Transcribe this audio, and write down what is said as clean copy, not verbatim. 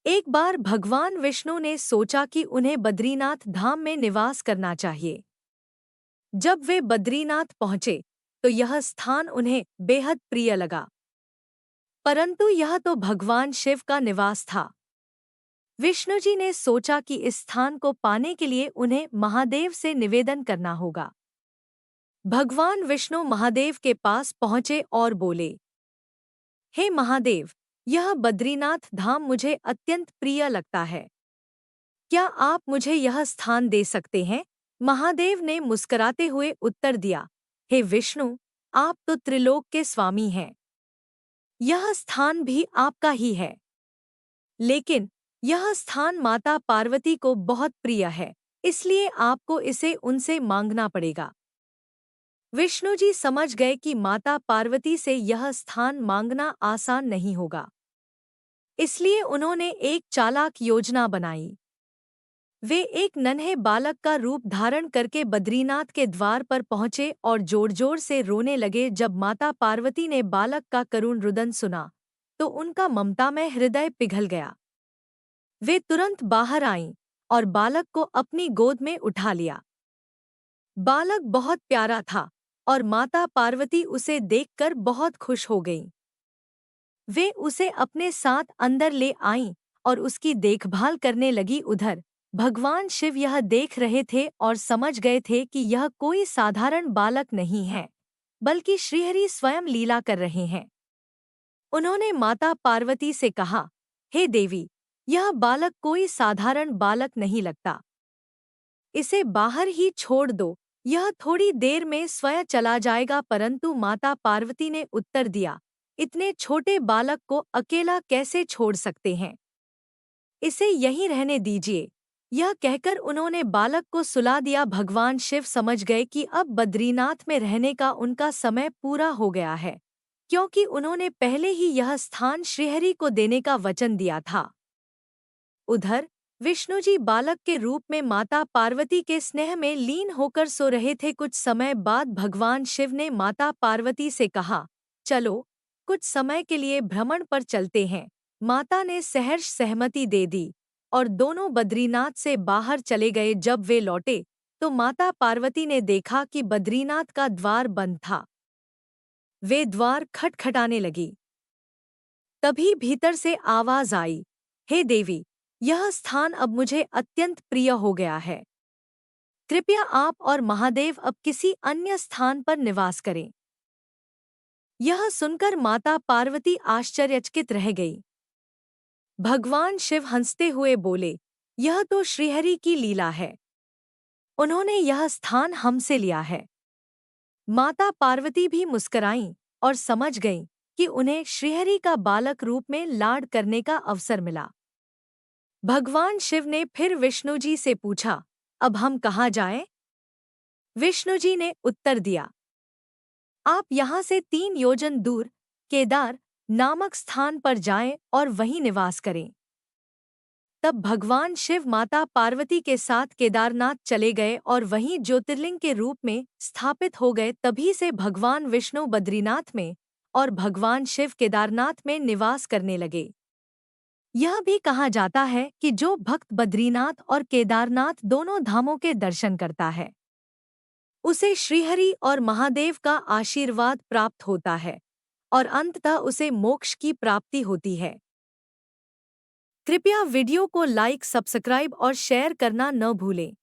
एक बार भगवान विष्णु ने सोचा कि उन्हें बद्रीनाथ धाम में निवास करना चाहिए। जब वे बद्रीनाथ पहुंचे तो यह स्थान उन्हें बेहद प्रिय लगा। परंतु यह तो भगवान शिव का निवास था। विष्णु जी ने सोचा कि इस स्थान को पाने के लिए उन्हें महादेव से निवेदन करना होगा। भगवान विष्णु महादेव के पास पहुंचे और बोले, हे महादेव, यह बद्रीनाथ धाम मुझे अत्यंत प्रिय लगता है। क्या आप मुझे यह स्थान दे सकते हैं? महादेव ने मुस्कुराते हुए उत्तर दिया, हे विष्णु, आप तो त्रिलोक के स्वामी हैं। यह स्थान भी आपका ही है। लेकिन यह स्थान माता पार्वती को बहुत प्रिय है, इसलिए आपको इसे उनसे मांगना पड़ेगा। विष्णु जी समझ गए कि माता पार्वती से यह स्थान मांगना आसान नहीं होगा। इसलिए उन्होंने एक चालाक योजना बनाई। वे एक नन्हे बालक का रूप धारण करके बद्रीनाथ के द्वार पर पहुंचे और जोर जोर से रोने लगे। जब माता पार्वती ने बालक का करुण रुदन सुना तो उनका ममतामय हृदय पिघल गया। वे तुरंत बाहर आईं और बालक को अपनी गोद में उठा लिया। बालक बहुत प्यारा था और माता पार्वती उसे देखकर बहुत खुश हो गईं। वे उसे अपने साथ अंदर ले आईं और उसकी देखभाल करने लगी। उधर भगवान शिव यह देख रहे थे और समझ गए थे कि यह कोई साधारण बालक नहीं है, बल्कि श्रीहरि स्वयं लीला कर रहे हैं। उन्होंने माता पार्वती से कहा, हे देवी, यह बालक कोई साधारण बालक नहीं लगता। इसे बाहर ही छोड़ दो, यह थोड़ी देर में स्वयं चला जाएगा। परंतु माता पार्वती ने उत्तर दिया, इतने छोटे बालक को अकेला कैसे छोड़ सकते हैं? इसे यहीं रहने दीजिए। यह कहकर उन्होंने बालक को सुला दिया। भगवान शिव समझ गए कि अब बद्रीनाथ में रहने का उनका समय पूरा हो गया है, क्योंकि उन्होंने पहले ही यह स्थान श्रीहरि को देने का वचन दिया था। उधर विष्णुजी बालक के रूप में माता पार्वती के स्नेह में लीन होकर सो रहे थे। कुछ समय बाद भगवान शिव ने माता पार्वती से कहा, चलो कुछ समय के लिए भ्रमण पर चलते हैं। माता ने सहर्ष सहमति दे दी और दोनों बद्रीनाथ से बाहर चले गए। जब वे लौटे तो माता पार्वती ने देखा कि बद्रीनाथ का द्वार बंद था। वे द्वार खटखटाने लगी। तभी भीतर से आवाज आई, हे देवी, यह स्थान अब मुझे अत्यंत प्रिय हो गया है। कृपया आप और महादेव अब किसी अन्य स्थान पर निवास करें। यह सुनकर माता पार्वती आश्चर्यचकित रह गई। भगवान शिव हंसते हुए बोले, यह तो श्रीहरि की लीला है। उन्होंने यह स्थान हमसे लिया है। माता पार्वती भी मुस्कुराईं और समझ गईं कि उन्हें श्रीहरि का बालक रूप में लाड करने का अवसर मिला। भगवान शिव ने फिर विष्णुजी से पूछा, अब हम कहाँ जाएं? विष्णुजी ने उत्तर दिया, आप यहाँ से 3 योजन दूर केदार नामक स्थान पर जाएं और वहीं निवास करें। तब भगवान शिव माता पार्वती के साथ केदारनाथ चले गए और वहीं ज्योतिर्लिंग के रूप में स्थापित हो गए। तभी से भगवान विष्णु बद्रीनाथ में और भगवान शिव केदारनाथ में निवास करने लगे। यह भी कहा जाता है कि जो भक्त बद्रीनाथ और केदारनाथ दोनों धामों के दर्शन करता है, उसे श्रीहरि और महादेव का आशीर्वाद प्राप्त होता है और अंततः उसे मोक्ष की प्राप्ति होती है। कृपया वीडियो को लाइक, सब्सक्राइब और शेयर करना न भूलें।